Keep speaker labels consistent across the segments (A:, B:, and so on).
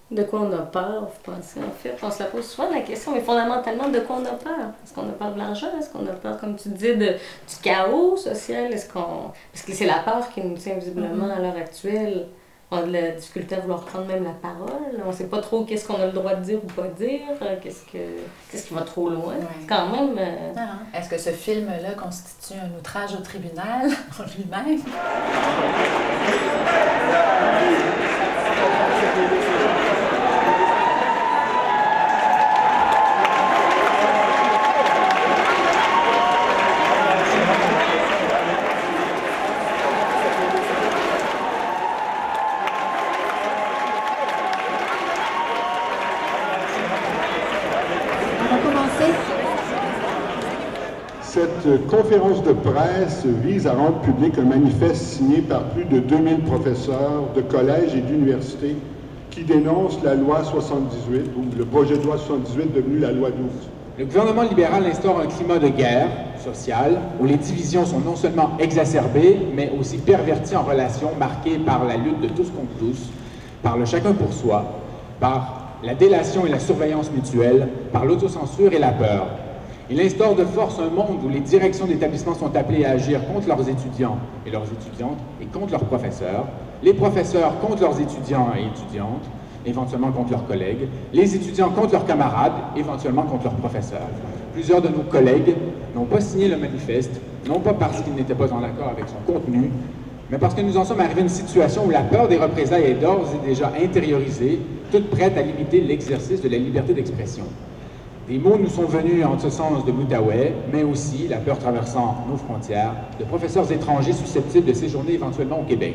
A: De quoi on a peur, vous pensez, en fait? On se la pose souvent la question, mais fondamentalement, de quoi on a peur? Est-ce qu'on a peur de l'argent? Est-ce qu'on a peur, comme tu dis, du chaos social? Parce que c'est la peur qui nous tient visiblement à l'heure actuelle. On a de la difficulté à vouloir prendre même la parole. On ne sait pas trop qu'est-ce qu'on a le droit de dire ou pas dire. Qu'est-ce qui va trop loin?
B: Ouais.
A: C'est quand même...
B: Est-ce que ce film-là constitue un outrage au tribunal en lui-même?
C: Cette conférence de presse vise à rendre public un manifeste signé par plus de 2000 professeurs de collèges et d'universités qui dénoncent la loi 78, ou le projet de loi 78 devenu la loi 12.
D: Le gouvernement libéral instaure un climat de guerre sociale où les divisions sont non seulement exacerbées, mais aussi perverties en relations marquées par la lutte de tous contre tous, par le chacun pour soi, par la délation et la surveillance mutuelle, par l'autocensure et la peur. Il instaure de force un monde où les directions d'établissements sont appelées à agir contre leurs étudiants et leurs étudiantes et contre leurs professeurs, les professeurs contre leurs étudiants et étudiantes, éventuellement contre leurs collègues, les étudiants contre leurs camarades, éventuellement contre leurs professeurs. Plusieurs de nos collègues n'ont pas signé le manifeste, non pas parce qu'ils n'étaient pas en accord avec son contenu, mais parce que nous en sommes arrivés à une situation où la peur des représailles est d'ores et déjà intériorisée, toute prête à limiter l'exercice de la liberté d'expression. Des mots nous sont venus en ce sens de l'Outaouais, mais aussi, la peur traversant nos frontières, de professeurs étrangers susceptibles de séjourner éventuellement au Québec.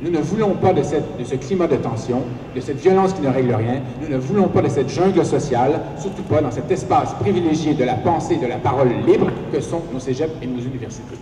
D: Nous ne voulons pas de ce climat de tension, de cette violence qui ne règle rien. Nous ne voulons pas de cette jungle sociale, surtout pas dans cet espace privilégié de la pensée et de la parole libre que sont nos cégeps et nos universités.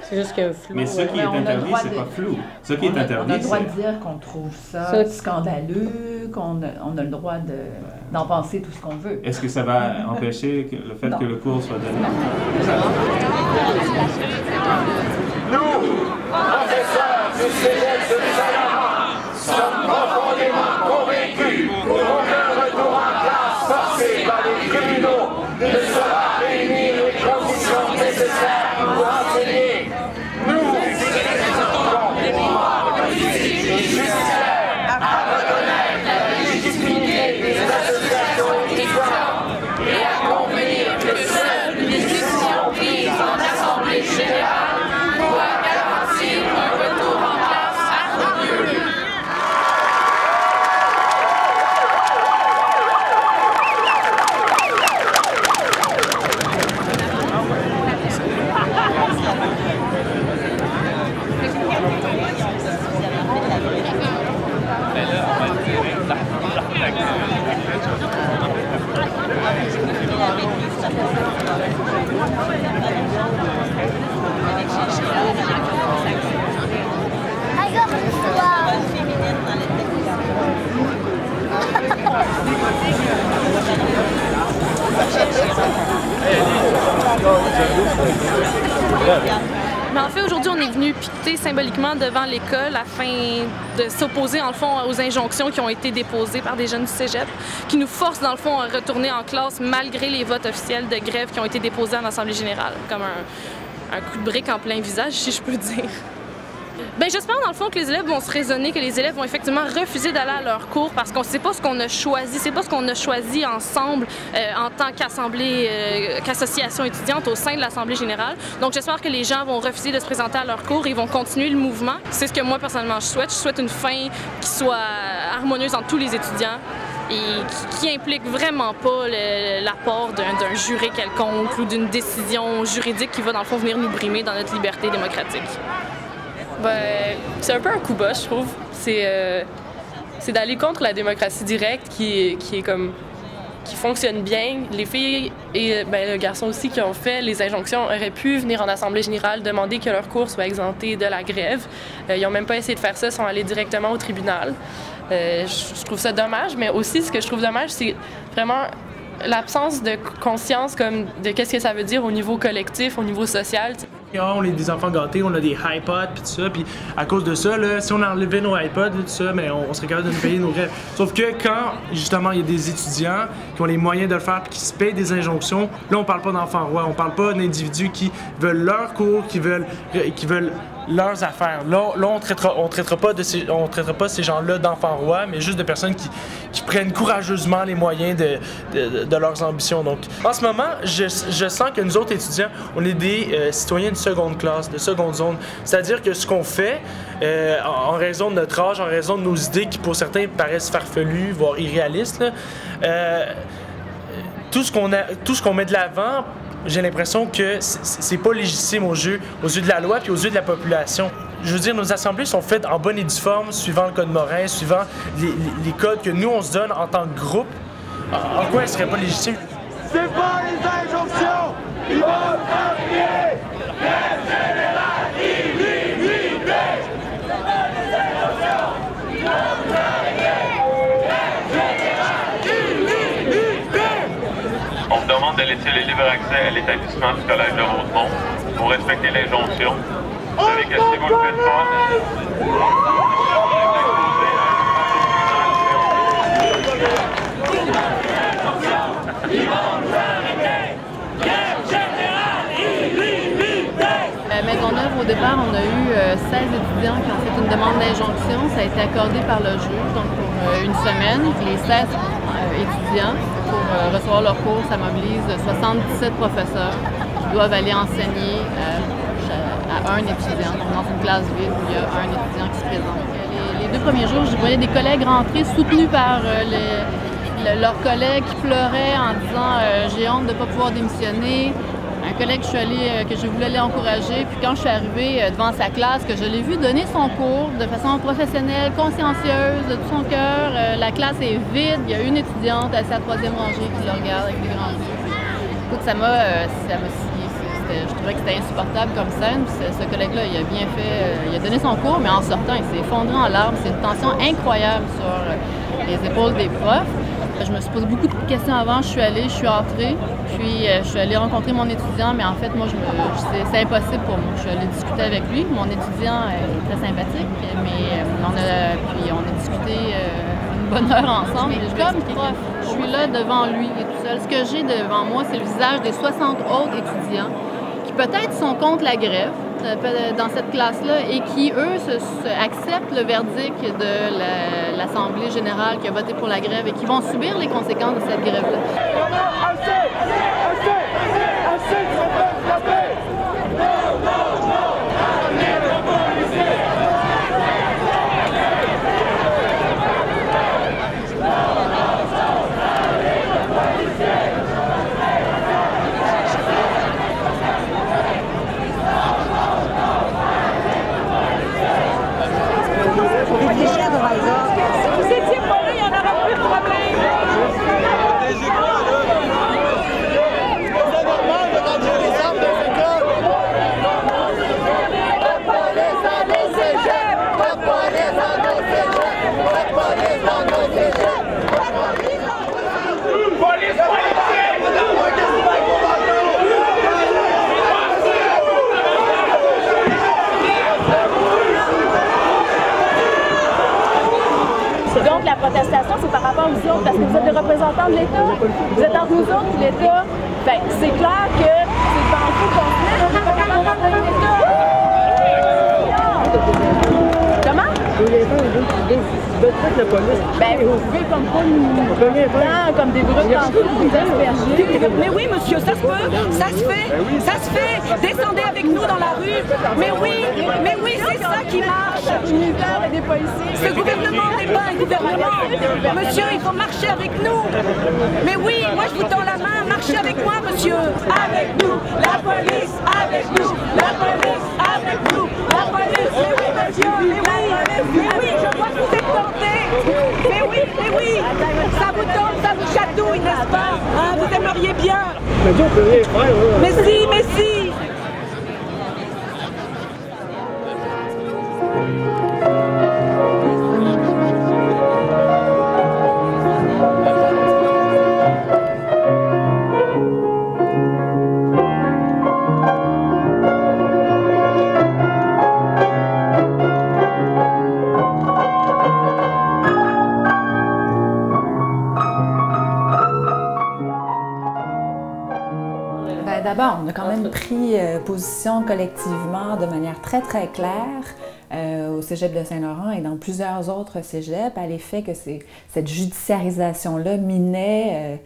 A: C'est juste qu'il y a un flou.
E: Mais ce qui est interdit, c'est pas flou. Ce qui est interdit,
B: on a le droit de dire qu'on trouve ça scandaleux, qu'on a le droit d'en penser tout ce qu'on veut.
E: Est-ce que ça va empêcher le fait que le cours soit donné?
F: Nous, professeurs du Cégep de Saint-Laurent, sommes profondément convaincus qu'aucun retour en classe forcé par les tribunaux ne sera réunir les conditions nécessaires pour enseigner.
G: Mais en fait, aujourd'hui, on est venu piqueter symboliquement devant l'école afin de s'opposer, en le fond, aux injonctions qui ont été déposées par des jeunes du cégep, qui nous forcent, dans le fond, à retourner en classe malgré les votes officiels de grève qui ont été déposés en Assemblée générale, comme un coup de brique en plein visage, si je peux dire. Bien, j'espère dans le fond que les élèves vont se raisonner, que les élèves vont effectivement refuser d'aller à leur cours parce qu'on ne sait pas ce qu'on a choisi, c'est pas ce qu'on a choisi ensemble en tant qu'association étudiante au sein de l'Assemblée générale. Donc j'espère que les gens vont refuser de se présenter à leur cours et vont continuer le mouvement. C'est ce que moi personnellement je souhaite. Je souhaite une fin qui soit harmonieuse entre tous les étudiants et qui implique vraiment pas l'apport d'un jury quelconque ou d'une décision juridique qui va dans le fond venir nous brimer dans notre liberté démocratique.
H: Ben, c'est un peu un coup bas, je trouve. C'est d'aller contre la démocratie directe qui est comme qui fonctionne bien. Les filles et le garçon aussi qui ont fait les injonctions auraient pu venir en assemblée générale demander que leur cours soit exempté de la grève. Ils n'ont même pas essayé de faire ça, ils sont allés directement au tribunal. Je trouve ça dommage, mais aussi ce que je trouve dommage, c'est vraiment l'absence de conscience comme de qu'est-ce que ça veut dire au niveau collectif, au niveau social.
I: On est des enfants gâtés, on a des iPods puis tout ça, puis à cause de ça, là, si on enlevait nos iPods et tout ça, mais on serait capable de nous payer nos rêves. Sauf que quand, justement, il y a des étudiants qui ont les moyens de le faire puis qui se payent des injonctions, là, on parle pas d'enfants rois, on parle pas d'individus qui veulent leur cours, qui veulent leurs affaires. Là, on traitera pas ces gens-là d'enfants rois, mais juste de personnes qui prennent courageusement les moyens de leurs ambitions. Donc, en ce moment, je sens que nous autres étudiants, on est des citoyens de seconde classe, de seconde zone. C'est-à-dire que ce qu'on fait, en raison de notre âge, en raison de nos idées qui, pour certains, paraissent farfelues, voire irréalistes, là, tout ce qu'on met de l'avant, j'ai l'impression que c'est pas légitime aux yeux de la loi puis aux yeux de la population. Je veux dire, nos assemblées sont faites en bonne et due forme, suivant le code Morin, suivant les codes que nous, on se donne en tant que groupe. En quoi elles seraient pas légitimes?
F: C'est pas les injonctions! Ils vont t'appuyer! Grève générale illimitée! C'est pas les injonctions! Ils vont t'appuyer! Grève générale illimitée!
J: On me demande de laisser le libre accès à l'établissement du Collège de Rosemont pour respecter l'injonction. Vous savez que si vous le faites pas,
K: À Maisonneuve, au départ, on a eu 16 étudiants qui ont fait une demande d'injonction. Ça a été accordé par le juge, donc pour une semaine. Les 16 étudiants, pour recevoir leur cours, ça mobilise 77 professeurs qui doivent aller enseigner à un étudiant, donc dans une classe vide où il y a un étudiant qui se présente. Les 2 premiers jours, je voyais des collègues rentrer soutenus par leurs collègues qui pleuraient en disant j'ai honte de ne pas pouvoir démissionner. Un collègue que je voulais aller encourager, puis quand je suis arrivée devant sa classe, que je l'ai vu donner son cours de façon professionnelle, consciencieuse, de tout son cœur, la classe est vide, il y a une étudiante assise à la 3e rangée qui le regarde avec des grands yeux. Écoute, je trouvais que c'était insupportable comme scène. Ce collègue-là, il a bien fait, il a donné son cours, mais en sortant, il s'est effondré en larmes. C'est une tension incroyable sur les épaules des profs. Je me suis posé beaucoup de questions avant, je suis entrée, puis je suis allée rencontrer mon étudiant, mais en fait, moi, c'est impossible pour moi. Je suis allée discuter avec lui. Mon étudiant est très sympathique, mais on a discuté une bonne heure ensemble. Comme prof, je suis là devant lui et tout seul. Ce que j'ai devant moi, c'est le visage des 60 autres étudiants qui peut-être sont contre la grève dans cette classe-là et qui, eux, acceptent le verdict de l'Assemblée générale qui a voté pour la grève et qui vont subir les conséquences de cette grève-là.
L: Vous étiez pas là, il n'y en aura plus de problème. C'est normal de rentrer les armes dans les écoles. La police dans nos cégeps. La police dans nos cégeps. La police dans nos cégeps. La police dans nos cégeps. Police
M: Donc, la protestation, c'est par rapport aux autres, parce que vous êtes des représentants de l'État. Vous êtes entre nous autres et l'État. Ben, c'est clair que c'est dans le fond qu'on se met, on n'est pas capable de l'État. Comment?
L: La police.
M: Ben, vous pouvez comme pas nous comme des brutes en dessous, nous asperger.
L: Mais oui, monsieur, ça se peut, ça se fait, ça se fait. Descendez avec nous dans la rue. Mais oui, c'est ça qui marche.
M: Des militaires et des policiers.
L: Ce gouvernement n'est pas un gouvernement. Monsieur, il faut marcher avec nous. Mais oui, moi je vous tends la main, marchez avec moi, monsieur. Avec nous, la police, avec nous, la police, avec nous, la police. Mais oui, monsieur, mais oui, je vois que vous êtes tentés. Mais oui, ça vous tente, ça vous chatouille, n'est-ce pas? Hein, vous aimeriez bien.
I: Mais on peut rien faire, ouais.
L: Mais si, mais si.
B: D'abord, on a quand même pris position collectivement de manière très, très claire au cégep de Saint-Laurent et dans plusieurs autres cégeps à l'effet que cette judiciarisation-là minait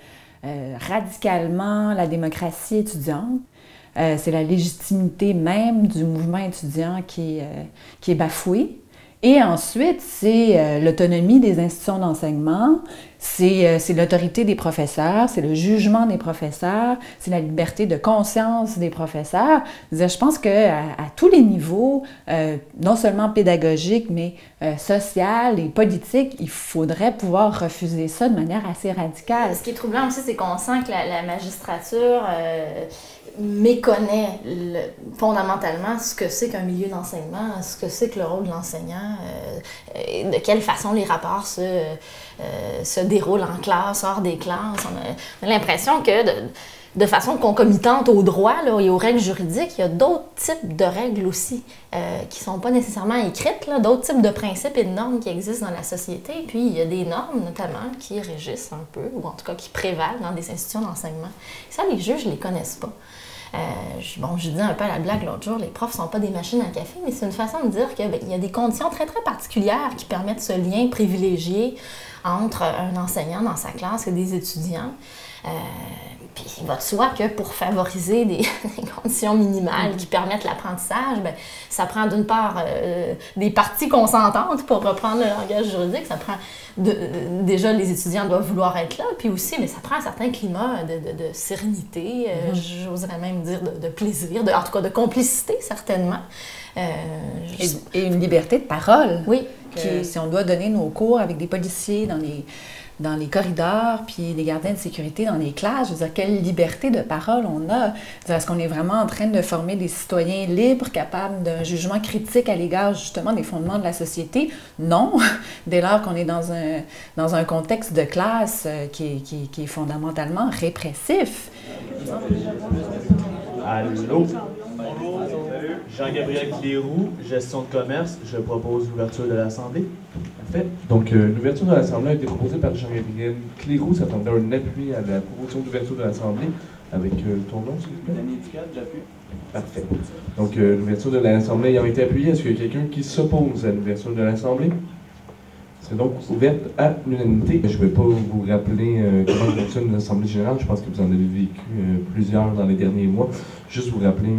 B: radicalement la démocratie étudiante. C'est la légitimité même du mouvement étudiant qui est bafouée. Et ensuite, c'est l'autonomie des institutions d'enseignement, c'est l'autorité des professeurs, c'est le jugement des professeurs, c'est la liberté de conscience des professeurs. Je pense qu'à tous les niveaux, non seulement pédagogiques, mais social et politique, il faudrait pouvoir refuser ça de manière assez radicale.
N: Ce qui est troublant aussi, c'est qu'on sent que la magistrature méconnaît fondamentalement ce que c'est qu'un milieu d'enseignement, ce que c'est que le rôle de l'enseignant, de quelle façon les rapports se déroulent en classe, hors des classes. On a l'impression que de façon concomitante au droit là, et aux règles juridiques, il y a d'autres types de règles aussi qui ne sont pas nécessairement écrites, d'autres types de principes et de normes qui existent dans la société. Puis il y a des normes notamment qui régissent un peu, ou en tout cas qui prévalent dans des institutions d'enseignement. Ça, les juges ne les connaissent pas. Je disais un peu à la blague l'autre jour, les profs ne sont pas des machines à café, mais c'est une façon de dire qu'il y a des conditions très, très particulières qui permettent ce lien privilégié entre un enseignant dans sa classe et des étudiants. Puis il va de soi que pour favoriser des conditions minimales qui permettent l'apprentissage, ça prend d'une part des parties consentantes, pour reprendre le langage juridique, ça prend déjà les étudiants doivent vouloir être là, puis aussi mais ça prend un certain climat de sérénité, j'oserais même dire de plaisir, en tout cas de complicité certainement.
B: Et une liberté de parole.
N: Oui.
B: Si on doit donner nos cours avec des policiers dans les corridors, puis les gardiens de sécurité dans les classes, je veux dire, quelle liberté de parole on a? Est-ce qu'on est vraiment en train de former des citoyens libres, capables d'un jugement critique à l'égard justement des fondements de la société? Non, dès lors qu'on est dans un contexte de classe qui est fondamentalement répressif.
O: Allô? Jean-Gabriel Cléroux, gestion de commerce, je propose l'ouverture de l'Assemblée. Parfait. Donc, l'ouverture de l'Assemblée a été proposée par Jean-Gabriel Cléroux. Ça prendrait un appui à la proposition d'ouverture de l'Assemblée avec ton nom, s'il vous plaît.
P: Danny Ducat, j'appuie.
O: Parfait. Donc, l'ouverture de l'Assemblée ayant été appuyée, est-ce qu'il y a quelqu'un qui s'oppose à l'ouverture de l'Assemblée? C'est donc ouverte à l'unanimité. Je ne vais pas vous rappeler comment fonctionne l'Assemblée générale. Je pense que vous en avez vécu plusieurs dans les derniers mois. Juste vous rappeler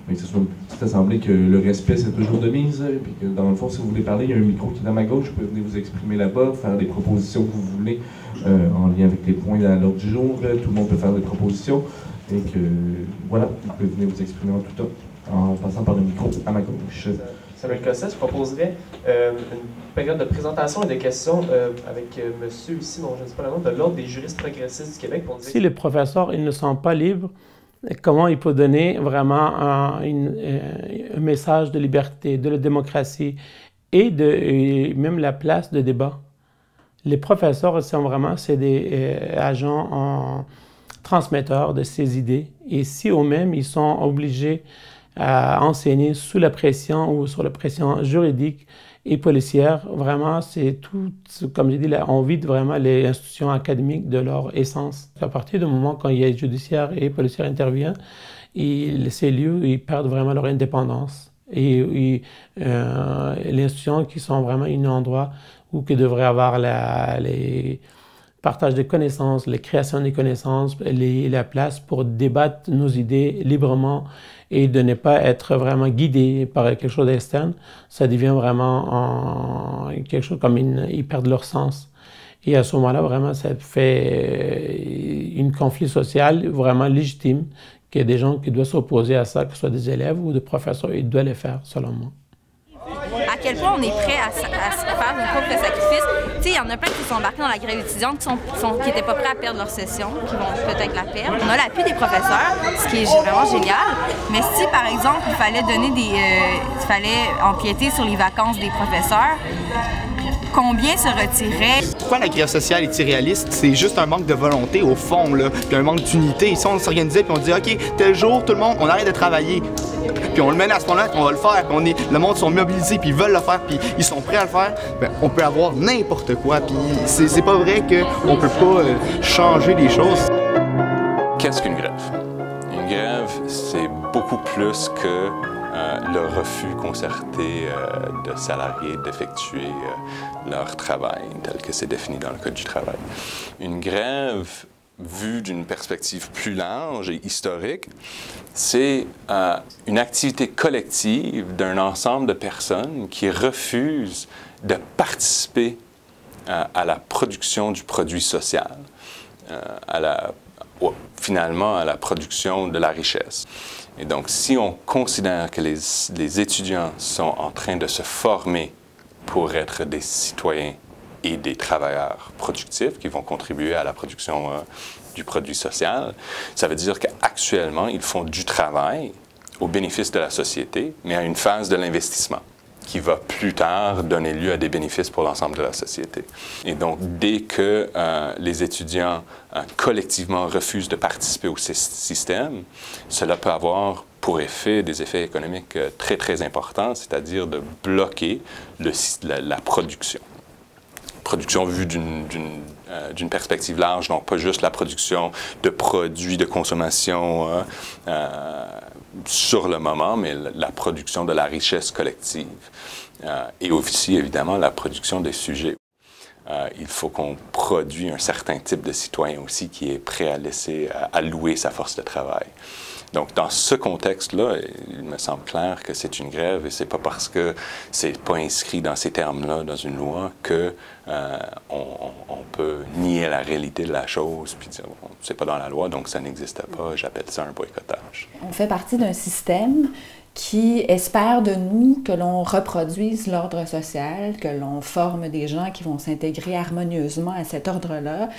O: que ce soit une petite assemblée, que le respect, c'est toujours de mise. Et puis que dans le fond, si vous voulez parler, il y a un micro qui est à ma gauche. Vous pouvez venir vous exprimer là-bas, faire des propositions que vous voulez en lien avec les points à l'ordre du jour. Tout le monde peut faire des propositions. Et que, voilà, vous pouvez venir vous exprimer en tout temps en passant par le micro à ma gauche.
P: Samuel Cossette, je proposerais une période de présentation et de questions avec monsieur ici, bon, je ne sais pas le nom, de l'Ordre des juristes progressistes du Québec. Pour dire
Q: si les professeurs ils ne sont pas libres, comment il peut donner vraiment un message de liberté, de la démocratie et même la place de débat? Les professeurs sont vraiment des agents transmetteurs de ces idées. Et si eux-mêmes, ils sont obligés à enseigner sous la pression ou sur la pression juridique et policière, vraiment, c'est tout, comme j'ai dit, on vide vraiment les institutions académiques de leur essence. À partir du moment quand il y a judiciaire et policière intervient, ces lieux, ils perdent vraiment leur indépendance. Et les institutions qui sont vraiment un endroit où qui devrait avoir les partage des connaissances, la création des connaissances, la place pour débattre nos idées librement et de ne pas être vraiment guidé par quelque chose d'externe, ça devient vraiment quelque chose comme ils perdent leur sens. Et à ce moment-là, vraiment, ça fait un conflit social vraiment légitime, qu'il y a des gens qui doivent s'opposer à ça, que ce soit des élèves ou des professeurs, ils doivent le faire, selon moi.
R: À quel point on est prêt à se faire une propre sacrifice il y en a plein qui sont embarqués dans la grève étudiante, qui n'étaient pas prêts à perdre leur session, qui vont peut-être la perdre. On a l'appui des professeurs, ce qui est vraiment génial. Mais si, par exemple, il fallait empiéter sur les vacances des professeurs, combien se retirait?
S: Pourquoi la grève sociale est irréaliste? C'est juste un manque de volonté, au fond, là, puis un manque d'unité. Ici, on s'organisait, puis on dit, OK, tel jour, tout le monde, on arrête de travailler. Puis on le mène à ce moment-là, on va le faire, puis le monde sont mobilisés, puis ils veulent le faire, puis ils sont prêts à le faire. Bien, on peut avoir n'importe quoi, puis c'est pas vrai qu'on peut pas changer les choses.
T: Qu'est-ce qu'une grève? Une grève, c'est beaucoup plus que le refus concerté de salariés d'effectuer leur travail, tel que c'est défini dans le Code du travail. Une grève, vue d'une perspective plus large et historique, c'est une activité collective d'un ensemble de personnes qui refusent de participer à la production du produit social, finalement à la production de la richesse. Et donc, si on considère que les étudiants sont en train de se former pour être des citoyens et des travailleurs productifs qui vont contribuer à la production du produit social, ça veut dire qu'actuellement, ils font du travail au bénéfice de la société, mais à une phase de l'investissement qui va plus tard donner lieu à des bénéfices pour l'ensemble de la société. Et donc, dès que les étudiants collectivement refusent de participer au système, cela peut avoir pour effet des effets économiques très, très importants, c'est-à-dire de bloquer la production. Production vue d'une perspective large, donc pas juste la production de produits de consommation sur le moment, mais la production de la richesse collective et aussi, évidemment, la production des sujets. Il faut qu'on produise un certain type de citoyen aussi qui est prêt à louer sa force de travail. Donc, dans ce contexte-là, il me semble clair que c'est une grève et c'est pas parce que c'est pas inscrit dans ces termes-là dans une loi que on peut nier la réalité de la chose puis dire bon, c'est pas dans la loi donc ça n'existe pas. J'appelle ça un boycottage.
B: On fait partie d'un système qui espère de nous que l'on reproduise l'ordre social, que l'on forme des gens qui vont s'intégrer harmonieusement à cet ordre-là,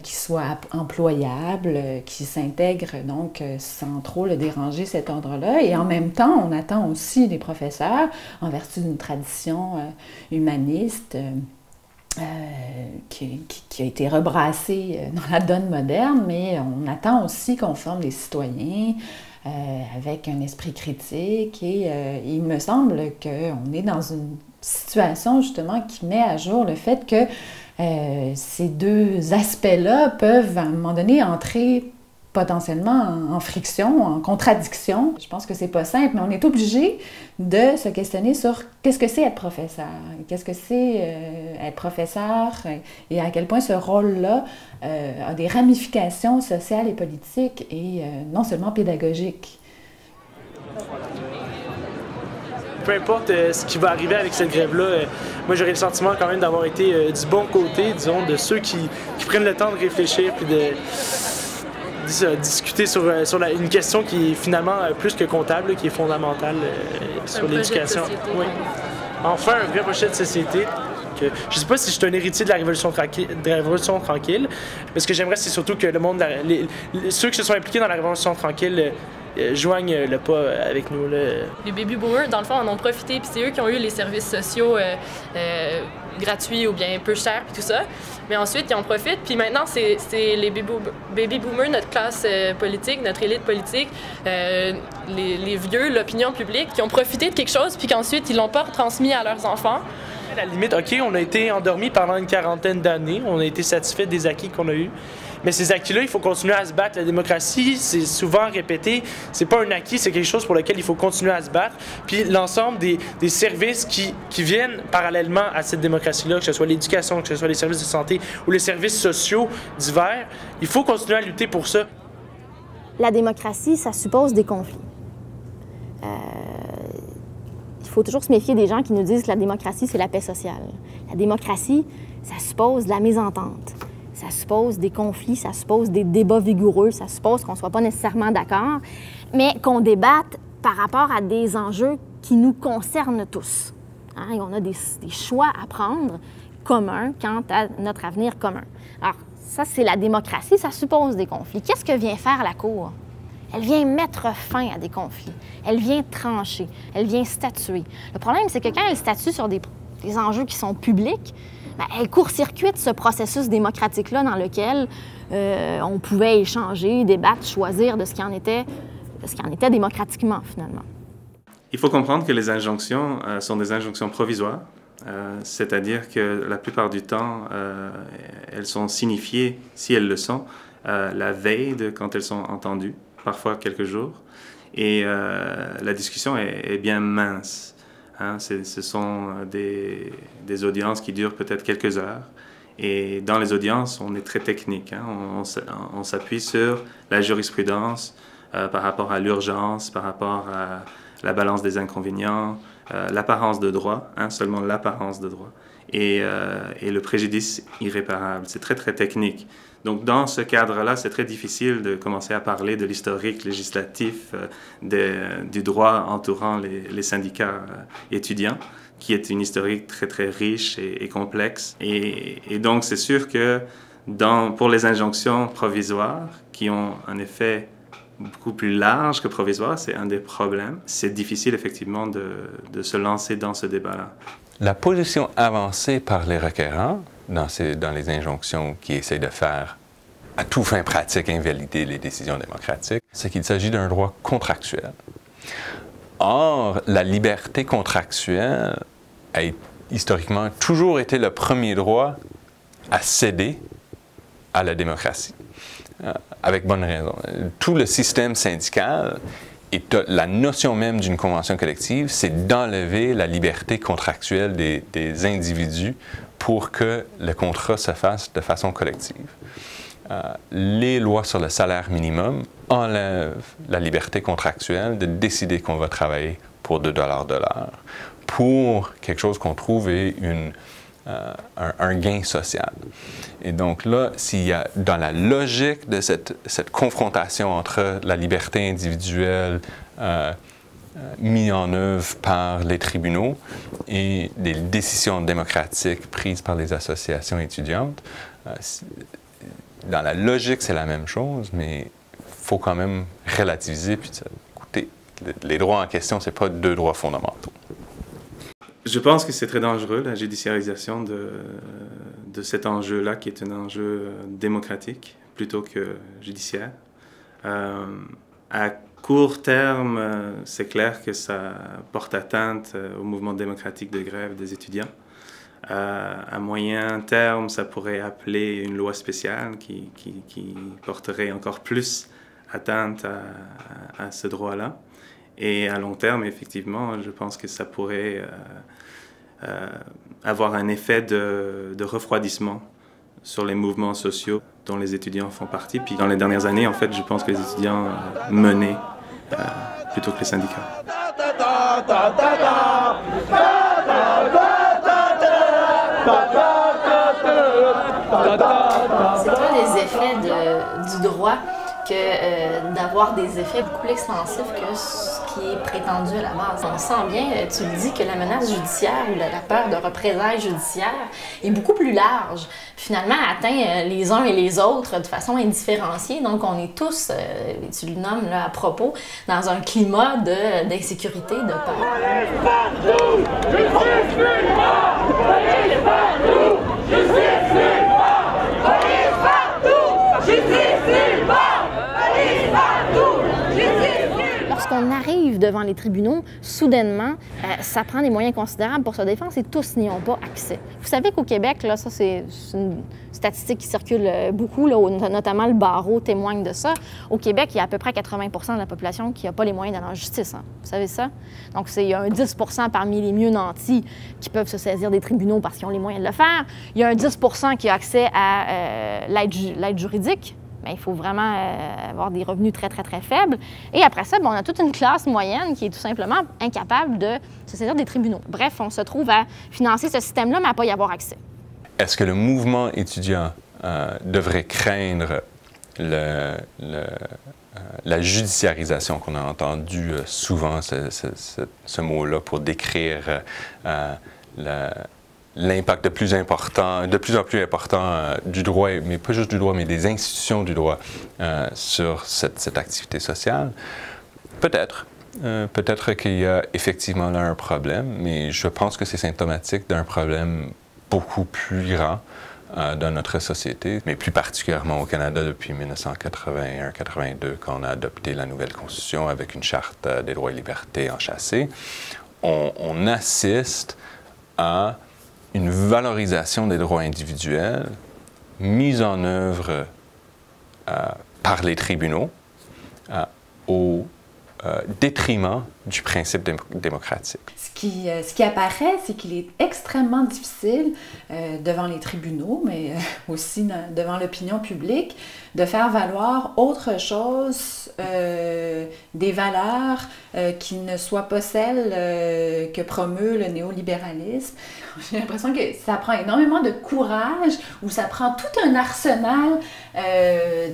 B: qui soient employables, qui s'intègrent donc sans trop le déranger, cet ordre-là. Et en même temps, on attend aussi des professeurs, en vertu d'une tradition humaniste, qui a été rebrassée dans la donne moderne, mais on attend aussi qu'on forme des citoyens avec un esprit critique et il me semble qu'on est dans une situation justement qui met à jour le fait que ces deux aspects-là peuvent à un moment donné entrer potentiellement en friction, en contradiction. Je pense que c'est pas simple, mais on est obligé de se questionner sur qu'est-ce que c'est être professeur, qu'est-ce que c'est être professeur et à quel point ce rôle-là a des ramifications sociales et politiques et non seulement pédagogiques.
I: Peu importe ce qui va arriver avec cette grève-là, moi j'aurais le sentiment quand même d'avoir été du bon côté, disons, de ceux qui prennent le temps de réfléchir puis de discuter sur une question qui est finalement plus que comptable, qui est fondamentale sur l'éducation. Oui. Enfin, un vrai projet de société. Je ne sais pas si je suis un héritier de la Révolution tranquille, mais ce que j'aimerais, c'est surtout que le monde, ceux qui se sont impliqués dans la Révolution tranquille, joignent le pas avec nous. Là.
H: Les baby boomers, dans le fond, en ont profité, puis c'est eux qui ont eu les services sociaux gratuits ou bien peu chers, puis tout ça. Mais ensuite, ils en profitent, puis maintenant, c'est les baby boomers, notre classe politique, notre élite politique, les vieux, l'opinion publique, qui ont profité de quelque chose, puis qu'ensuite, ils l'ont pas transmis à leurs enfants.
I: À la limite, OK, on a été endormis pendant une quarantaine d'années, on a été satisfait des acquis qu'on a eus. Mais ces acquis-là, il faut continuer à se battre. La démocratie, c'est souvent répété, c'est pas un acquis, c'est quelque chose pour lequel il faut continuer à se battre. Puis l'ensemble des services qui viennent parallèlement à cette démocratie-là, que ce soit l'éducation, que ce soit les services de santé ou les services sociaux divers, il faut continuer à lutter pour ça.
N: La démocratie, ça suppose des conflits. Il faut toujours se méfier des gens qui nous disent que la démocratie, c'est la paix sociale. La démocratie, ça suppose de la mésentente. Ça suppose des conflits, ça suppose des débats vigoureux, ça suppose qu'on ne soit pas nécessairement d'accord, mais qu'on débatte par rapport à des enjeux qui nous concernent tous. Hein? On a des choix à prendre commun quant à notre avenir commun. Alors, ça, c'est la démocratie, ça suppose des conflits. Qu'est-ce que vient faire la Cour? Elle vient mettre fin à des conflits. Elle vient trancher. Elle vient statuer. Le problème, c'est que quand elle statue sur des enjeux qui sont publics, bien, elle court-circuite ce processus démocratique-là dans lequel on pouvait échanger, débattre, choisir de ce qui en était démocratiquement, finalement.
E: Il faut comprendre que les injonctions sont des injonctions provisoires, c'est-à-dire que la plupart du temps, elles sont signifiées, si elles le sont, la veille de quand elles sont entendues, parfois quelques jours, et la discussion est bien mince. Hein? Ce sont des audiences qui durent peut-être quelques heures, et dans les audiences, on est très technique. Hein? On s'appuie sur la jurisprudence par rapport à l'urgence, par rapport à la balance des inconvénients, l'apparence de droit, hein, seulement l'apparence de droit, et le préjudice irréparable. C'est très, très technique. Donc, dans ce cadre-là, c'est très difficile de commencer à parler de l'historique législatif du droit entourant les syndicats étudiants, qui est une historique très, très riche et complexe. Et donc, c'est sûr que pour les injonctions provisoires, qui ont un effet beaucoup plus large que provisoire, c'est un des problèmes. C'est difficile, effectivement, de se lancer dans ce débat-là.
T: La position avancée par les requérants dans les injonctions qui essayent de faire à tout fin pratique invalider les décisions démocratiques, c'est qu'il s'agit d'un droit contractuel. Or, la liberté contractuelle a historiquement toujours été le premier droit à céder à la démocratie. Avec bonne raison. Tout le système syndical et la notion même d'une convention collective, c'est d'enlever la liberté contractuelle des individus pour que le contrat se fasse de façon collective. Les lois sur le salaire minimum enlèvent la liberté contractuelle de décider qu'on va travailler pour 2 $ de l'heure, pour quelque chose qu'on trouve est un gain social. Et donc là, s'il y a dans la logique de cette confrontation entre la liberté individuelle mise en œuvre par les tribunaux et des décisions démocratiques prises par les associations étudiantes, dans la logique, c'est la même chose, mais il faut quand même relativiser puis dire, écoutez, les droits en question, ce n'est pas 2 droits fondamentaux.
E: Je pense que c'est très dangereux, la judiciarisation de cet enjeu-là, qui est un enjeu démocratique plutôt que judiciaire. À court terme, c'est clair que ça porte atteinte au mouvement démocratique de grève des étudiants. À moyen terme, ça pourrait appeler une loi spéciale qui porterait encore plus atteinte à ce droit-là. Et à long terme, effectivement, je pense que ça pourrait avoir un effet de refroidissement sur les mouvements sociaux dont les étudiants font partie. Puis dans les dernières années, en fait, je pense que les étudiants menaient plutôt que les syndicats.
N: C'est un des effets du droit que d'avoir des effets beaucoup plus extensifs que ce qui est prétendu à la base. On sent bien, tu le dis, que la menace judiciaire ou la peur de représailles judiciaires est beaucoup plus large. Puis finalement, atteint les uns et les autres de façon indifférenciée. Donc, on est tous, tu le nommes là, à propos, dans un climat d'insécurité, de peur. Lorsqu'on arrive devant les tribunaux, soudainement, ça prend des moyens considérables pour se défendre et tous n'y ont pas accès. Vous savez qu'au Québec, là, ça c'est une statistique qui circule beaucoup, là, notamment le barreau témoigne de ça. Au Québec, il y a à peu près 80% de la population qui n'a pas les moyens d'aller en justice. Hein. Vous savez ça? Donc, il y a un 10% parmi les mieux nantis qui peuvent se saisir des tribunaux parce qu'ils ont les moyens de le faire. Il y a un 10% qui a accès à l'aide juridique. Bien, il faut vraiment avoir des revenus très, très, très faibles. Et après ça, bien, on a toute une classe moyenne qui est tout simplement incapable de se saisir des tribunaux. Bref, on se trouve à financer ce système-là, mais à ne pas y avoir accès.
T: Est-ce que le mouvement étudiant devrait craindre la judiciarisation qu'on a entendu souvent, ce mot-là, pour décrire l'impact de plus en plus important du droit, mais pas juste du droit, mais des institutions du droit sur cette activité sociale. Peut-être. Peut-être qu'il y a effectivement là un problème, mais je pense que c'est symptomatique d'un problème beaucoup plus grand dans notre société, mais plus particulièrement au Canada depuis 1981-82, quand on a adopté la nouvelle Constitution avec une charte des droits et libertés enchâssée. On assiste à une valorisation des droits individuels mise en œuvre par les tribunaux au détriment du principe démocratique.
B: Ce qui apparaît, c'est qu'il est extrêmement difficile devant les tribunaux, mais aussi devant l'opinion publique, de faire valoir autre chose, des valeurs qui ne soient pas celles que promeut le néolibéralisme. J'ai l'impression que ça prend énormément de courage, ou ça prend tout un arsenal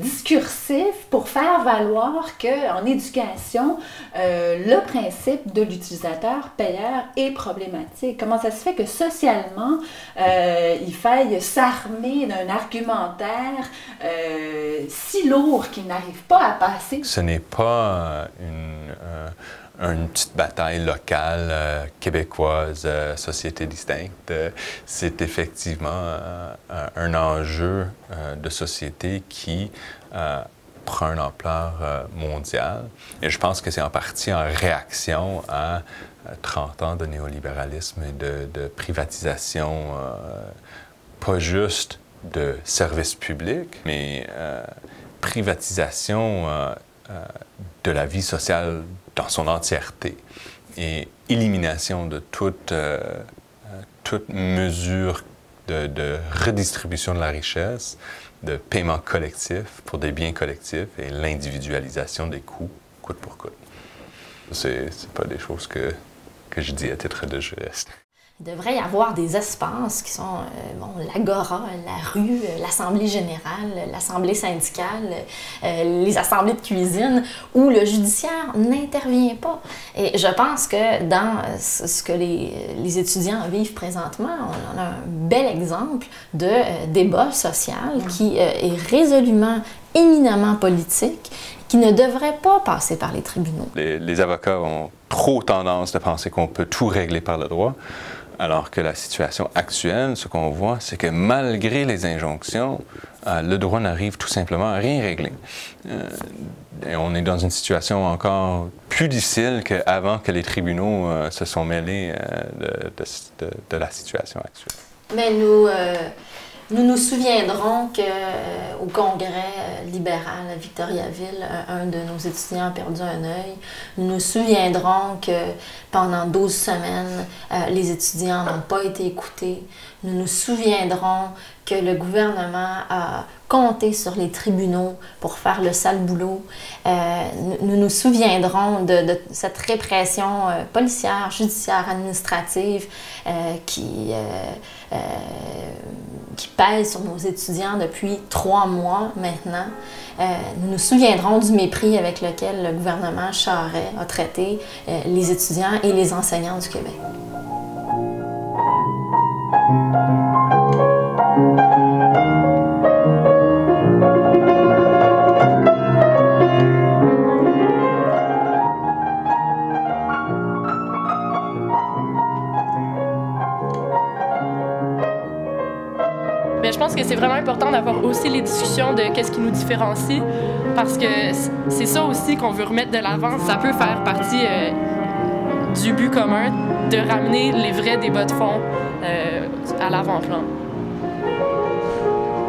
B: discursif pour faire valoir qu'en éducation, le principe de l'utilisateur payeur est problématique. Comment ça se fait que socialement, il faille s'armer d'un argumentaire si lourd qu'il n'arrive pas à passer?
T: Ce n'est pas une petite bataille locale, québécoise, société distincte. C'est effectivement un enjeu de société qui prend une ampleur mondiale. Et je pense que c'est en partie en réaction à 30 ans de néolibéralisme et de privatisation, pas juste de services publics, mais privatisation de la vie sociale dans son entièreté et élimination de toute mesure de redistribution de la richesse, de paiement collectif pour des biens collectifs et l'individualisation des coûts, coûte pour coûte. C'est pas des choses que je dis à titre de juriste.
N: Il devrait y avoir des espaces qui sont l'agora, la rue, l'assemblée générale, l'assemblée syndicale, les assemblées de cuisine, où le judiciaire n'intervient pas. Et je pense que dans ce que les étudiants vivent présentement, on a un bel exemple de débat social qui est résolument, éminemment politique, qui ne devrait pas passer par les tribunaux.
T: Les avocats ont trop tendance de penser qu'on peut tout régler par le droit. Alors que la situation actuelle, ce qu'on voit, c'est que malgré les injonctions, le droit n'arrive tout simplement à rien régler. Et on est dans une situation encore plus difficile qu'avant que les tribunaux se sont mêlés de la situation actuelle.
N: Mais nous nous souviendrons qu'au Congrès libéral à Victoriaville, un de nos étudiants a perdu un œil. Nous nous souviendrons que pendant 12 semaines, les étudiants n'ont pas été écoutés. Nous nous souviendrons que le gouvernement a compté sur les tribunaux pour faire le sale boulot. Nous nous souviendrons de cette répression policière, judiciaire, administrative qui pèse sur nos étudiants depuis 3 mois maintenant. Nous nous souviendrons du mépris avec lequel le gouvernement Charest a traité les étudiants et les enseignants du Québec.
H: Mais je pense que c'est vraiment important d'avoir aussi les discussions de qu'est-ce qui nous différencie, parce que c'est ça aussi qu'on veut remettre de l'avant. Ça peut faire partie du but commun de ramener les vrais débats de fond à l'avant-plan.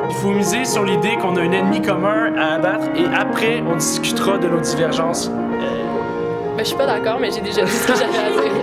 I: Il faut miser sur l'idée qu'on a un ennemi commun à abattre et après, on discutera de nos divergences.
H: Ben, je suis pas d'accord, mais j'ai déjà dit ce que j'avais à dire.